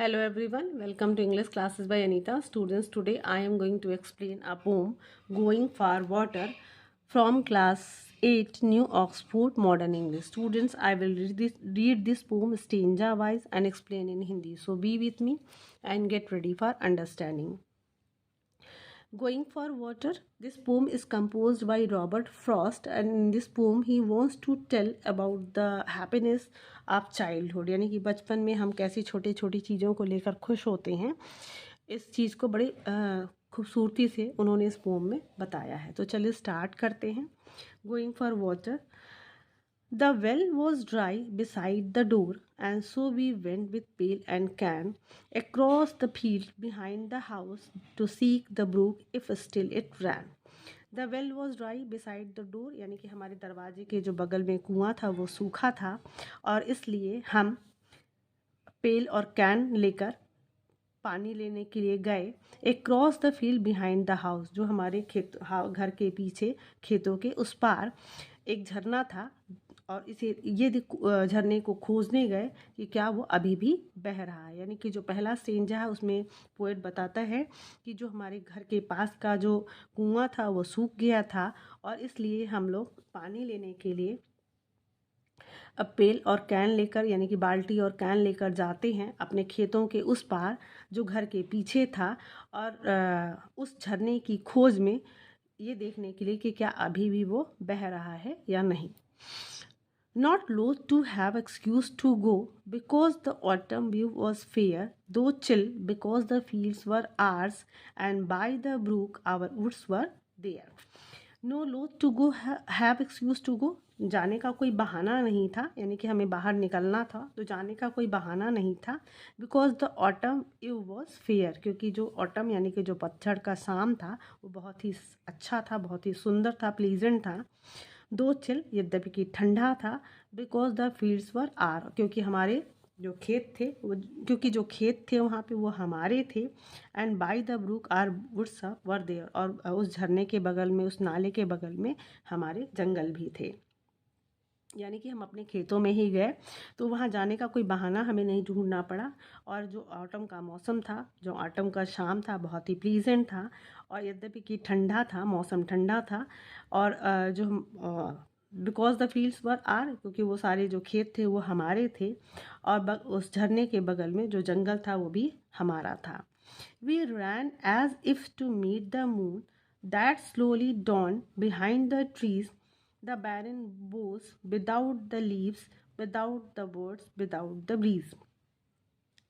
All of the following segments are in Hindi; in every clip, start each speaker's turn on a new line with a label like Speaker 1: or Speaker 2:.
Speaker 1: Hello everyone, welcome to English classes by Anita. Students, today I am going to explain a poem Going for Water from class 8 New Oxford Modern English. Students, I will read this poem stanza wise and explain in Hindi. So be with me and get ready for understanding. Going for Water. This poem is composed by Robert Frost, and in this poem he wants to tell about the happiness of childhood, यानी कि बचपन में हम कैसी छोटी छोटी चीज़ों को लेकर खुश होते हैं। इस चीज़ को बड़े खूबसूरती से उन्होंने इस पोम में बताया है। तो चलिए स्टार्ट करते हैं। Going for water. The well was dry beside the door, and so we went with pail and can across the field behind the house to seek the brook if still it ran. The well was dry beside the door, यानी कि हमारे दरवाजे के जो बगल में कुआं था वो सूखा था और इसलिए हम पेल और कैन लेकर पानी लेने के लिए गए। Across the field behind the house, जो हमारे घर के पीछे खेतों के उस पार एक झरना था और ये झरने को खोजने गए कि क्या वो अभी भी बह रहा है। यानी कि जो पहला स्टेंजा है उसमें पोएट बताता है कि जो हमारे घर के पास का जो कुआं था वो सूख गया था और इसलिए हम लोग पानी लेने के लिए अब पेल और कैन लेकर, यानी कि बाल्टी और कैन लेकर जाते हैं अपने खेतों के उस पार जो घर के पीछे था और उस झरने की खोज में ये देखने के लिए कि क्या अभी भी वो बह रहा है या नहीं। Not loath to have excuse to go, because the autumn view was fair, though chill, because the fields were ours, and by the brook our woods were there. No loath to go, have excuse to go, जाने का कोई बहाना नहीं था, यानी कि हमें बाहर निकलना था तो जाने का कोई बहाना नहीं था। बिकॉज द ऑटम इव वॉज फेयर, क्योंकि जो ऑटम यानी कि जो पतझड़ का शाम था वो बहुत ही अच्छा था, बहुत ही सुंदर था, प्लीजेंट था। दो चिल, यद्यपि कि ठंडा था। Because the fields were ours, क्योंकि हमारे जो खेत थे वो, क्योंकि जो खेत थे वहाँ पे वो हमारे थे। And by the brook our woods were there, और उस झरने के बगल में, उस नाले के बगल में हमारे जंगल भी थे। यानी कि हम अपने खेतों में ही गए तो वहाँ जाने का कोई बहाना हमें नहीं ढूंढना पड़ा। और जो ऑटम का मौसम था, जो ऑटम का शाम था, बहुत ही प्लीजेंट था और यद्यपि कि ठंडा था, मौसम ठंडा था। और जो because the fields were ours, क्योंकि वो सारे जो खेत थे वो हमारे थे और उस झरने के बगल में जो जंगल था वो भी हमारा था। We ran as if to meet the moon that slowly dawned behind the trees, the barren boughs without the leaves, without the birds, without the breeze.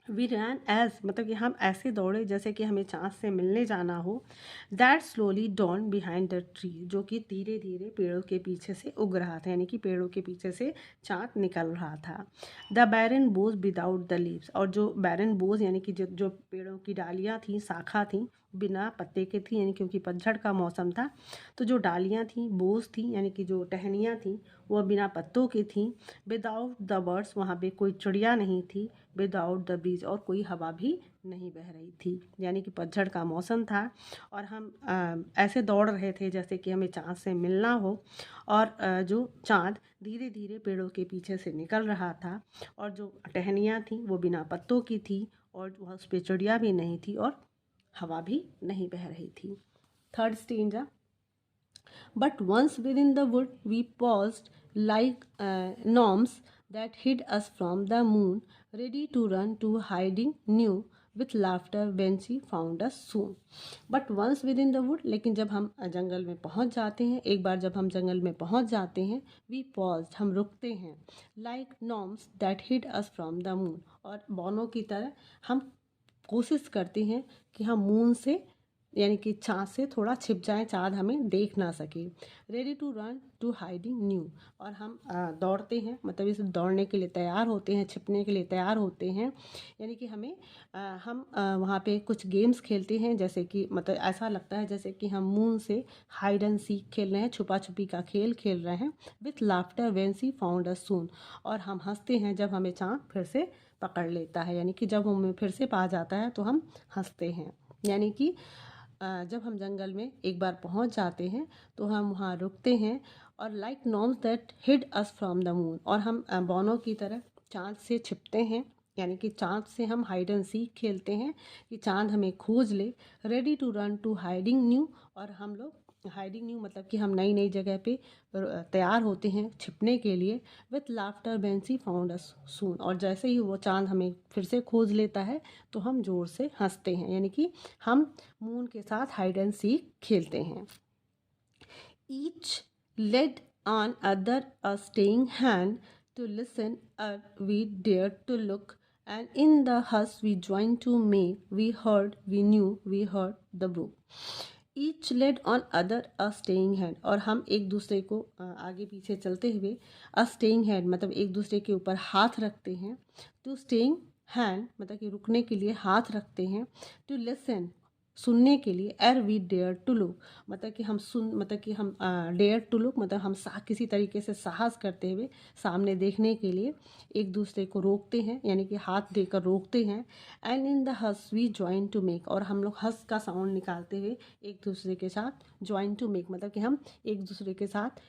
Speaker 1: We ran as, मतलब कि हम ऐसे दौड़े जैसे कि हमें चाँद से मिलने जाना हो। That slowly dawn behind the tree, जो कि धीरे धीरे पेड़ों के पीछे से उग रहा था, यानी कि पेड़ों के पीछे से चाँद निकल रहा था। The barren boughs without the leaves, और जो बैरन बोज यानी कि जो पेड़ों की डालियाँ थीं, शाखा थीं, बिना पत्ते के थी, यानी क्योंकि पतझड़ का मौसम था तो जो डालियाँ थीं, बोझ थी, यानी कि जो टहनियाँ थीं वो बिना पत्तों की थीं। विदाउट द बर्ड्स, वहाँ पे कोई चिड़िया नहीं थी। विदाउट द ब्रीज, और कोई हवा भी नहीं बह रही थी, यानी कि पतझड़ का मौसम था और हम ऐसे दौड़ रहे थे जैसे कि हमें चाँद से मिलना हो। और जो चाँद धीरे धीरे पेड़ों के पीछे से निकल रहा था और जो टहनियाँ थीं वो बिना पत्तों की थी और वह उस पर चिड़िया भी नहीं थी और हवा भी नहीं बह रही थी। Third stanza. But once within the wood, we paused like gnomes that hid us from the moon, ready to run to hiding new with laughter when she found us soon. But once within the wood, लेकिन जब हम जंगल में पहुंच जाते हैं, एक बार जब हम जंगल में पहुंच जाते हैं, we paused, हम रुकते हैं, like gnomes that hid us from the moon, और बौनों की तरह हम कोशिश करते हैं कि हम मून से, यानी कि चाँद से थोड़ा छिप जाएं, चाँद हमें देख ना सके। Ready to run to hiding new, और हम दौड़ते हैं, मतलब इस दौड़ने के लिए तैयार होते हैं, छिपने के लिए तैयार होते हैं। यानी कि हमें हम वहाँ पे कुछ गेम्स खेलते हैं, जैसे कि मतलब ऐसा लगता है जैसे कि हम मून से हाइड एंड सीक खेल रहे हैं, छुपा छुपी का खेल खेल रहे हैं। With laughter when she found us soon, और हम हंसते हैं जब हमें चाँद फिर से पकड़ लेता है, यानी कि जब हमें फिर से पा जाता है तो हम हंसते हैं। यानी कि जब हम जंगल में एक बार पहुंच जाते हैं तो हम वहाँ रुकते हैं और like gnomes that hid us from the moon, और हम बौनों की तरह चाँद से छिपते हैं, यानी कि चाँद से हम हाइड एंड सीक खेलते हैं कि चाँद हमें खोज ले। Ready to run to hiding new, और हम लोग हाइडिंग न्यू मतलब कि हम नई नई जगह पे तैयार होते हैं छिपने के लिए। With laughter बेंसी found us soon, और जैसे ही वो चाँद हमें फिर से खोज लेता है तो हम ज़ोर से हंसते हैं, यानी कि हम मून के साथ हाइड एंड सीक खेलते हैं। Each laid on other a staying hand to listen, we dared to look, and in the hush we joined to make, we heard, we knew, we heard the brook. Each led on other a staying hand, और हम एक दूसरे को आगे पीछे चलते हुए a staying hand मतलब एक दूसरे के ऊपर हाथ रखते हैं। to staying hand मतलब कि रुकने के लिए हाथ रखते हैं। to listen सुनने के लिए। एर वी डेयर टू लुक मतलब कि हम डेयर टू लुक मतलब हम किसी तरीके से साहस करते हुए सामने देखने के लिए एक दूसरे को रोकते हैं, यानी कि हाथ देकर रोकते हैं। And in the hush we join to make, और हम लोग हंस का साउंड निकालते हुए एक दूसरे के साथ ज्वाइन टू मेक मतलब कि हम एक दूसरे के साथ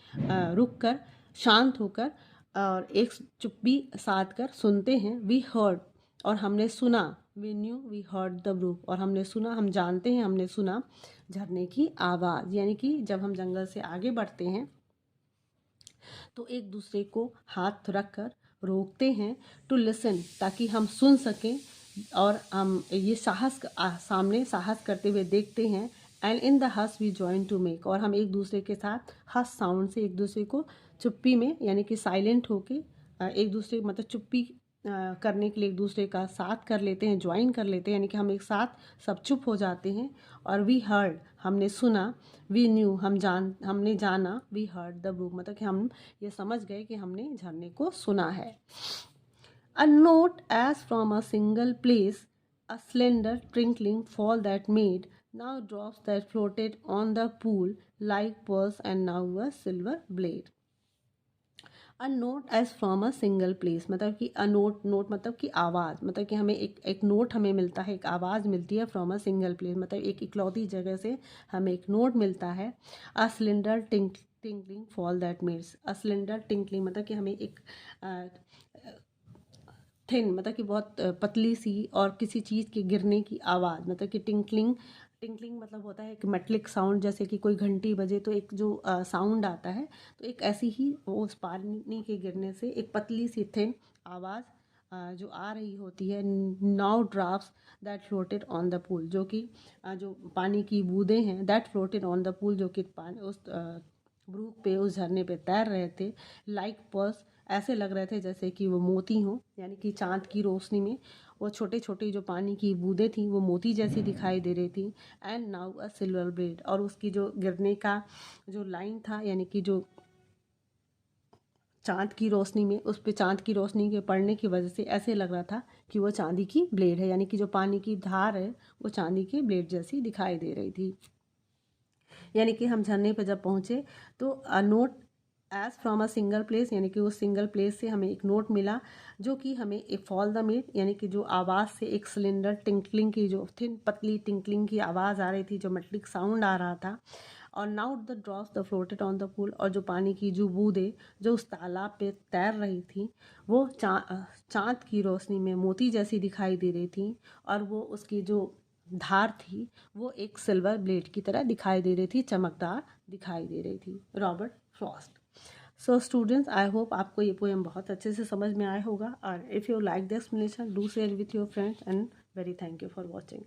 Speaker 1: रुक कर शांत होकर और एक चुप्पी साध कर सुनते हैं। वी हर्ड, और हमने सुना। We knew, we heard the brook, और हमने सुना, हम जानते हैं, हमने सुना झरने की आवाज़। यानी कि जब हम जंगल से आगे बढ़ते हैं तो एक दूसरे को हाथ रख कर रोकते हैं। टू लिसन ताकि हम सुन सकें, और हम ये सामने साहस करते हुए देखते हैं। And in the hush we join to make, और हम एक दूसरे के साथ हस साउंड से एक दूसरे को चुप्पी में यानी कि साइलेंट होके एक दूसरे मतलब चुप्पी करने के लिए एक दूसरे का साथ कर लेते हैं, ज्वाइन कर लेते हैं, यानी कि हम एक साथ सब चुप हो जाते हैं। और वी हर्ड हमने सुना। वी न्यू हमने जाना। वी हर्ड द ब्रूक मतलब कि हम ये समझ गए कि हमने झरने को सुना है। A note as from a single place, a slender twinkling fall that made now drops that floated on the pool like pearls, and now a silver blade. A note as from a single place मतलब कि अ नोट मतलब कि आवाज़, मतलब कि हमें एक नोट हमें मिलता है, एक आवाज़ मिलती है। फ्रॉम अ सिंगल प्लेस मतलब एक इकलौती जगह से हमें एक नोट मिलता है। A cylinder tinkling fall that means, a cylinder tinkling मतलब कि हमें एक थिन मतलब कि बहुत पतली सी और किसी चीज़ के गिरने की आवाज़, मतलब कि टिंकलिंग मतलब होता है एक मेटलिक साउंड, जैसे कि कोई घंटी बजे तो एक जो साउंड आता है, तो एक ऐसी ही वो उस पानी के गिरने से एक पतली सी थिन आवाज़ जो आ रही होती है। Now drafts that floated on the pool, जो कि जो पानी की बूंदें हैं, that floated on the pool जो कि उस ब्रूक पे उस झरने पे तैर रहे थे। लाइक पर्स ऐसे लग रहे थे जैसे कि वो मोती हों, यानी कि चाँद की रोशनी में वो छोटे छोटे जो पानी की बूंदें थी वो मोती जैसी दिखाई दे रही थी। And now a silver blade, और उसकी जो गिरने का जो लाइन था, यानी कि जो चाँद की रोशनी में उस पे चाँद की रोशनी के पड़ने की वजह से ऐसे लग रहा था कि वो चांदी की ब्लेड है, यानी कि जो पानी की धार है वो चांदी की ब्लेड जैसी दिखाई दे रही थी। यानी कि हम झरने पर जब पहुँचे तो a note as from a single place, यानी कि उस सिंगल प्लेस से हमें एक नोट मिला जो कि हमें एक फॉल द मीट, यानी कि जो आवाज़ से एक सिलेंडर टिंकलिंग की जो थिन पतली टिंकलिंग की आवाज़ आ रही थी, जो मेटलिक साउंड आ रहा था। और now the drops the floated on the pool, और जो पानी की जो बूंदें जो उस तालाब पे तैर रही थी वो चाँद की रोशनी में मोती जैसी दिखाई दे रही थी, और वो उसकी जो धार थी वो एक सिल्वर ब्लेड की तरह दिखाई दे रही थी, चमकदार दिखाई दे रही थी। Robert Frost. So students, I hope आपको ये पोएम बहुत अच्छे से समझ में आया होगा, और if you like the explanation do share with your friends, and very thank you for watching.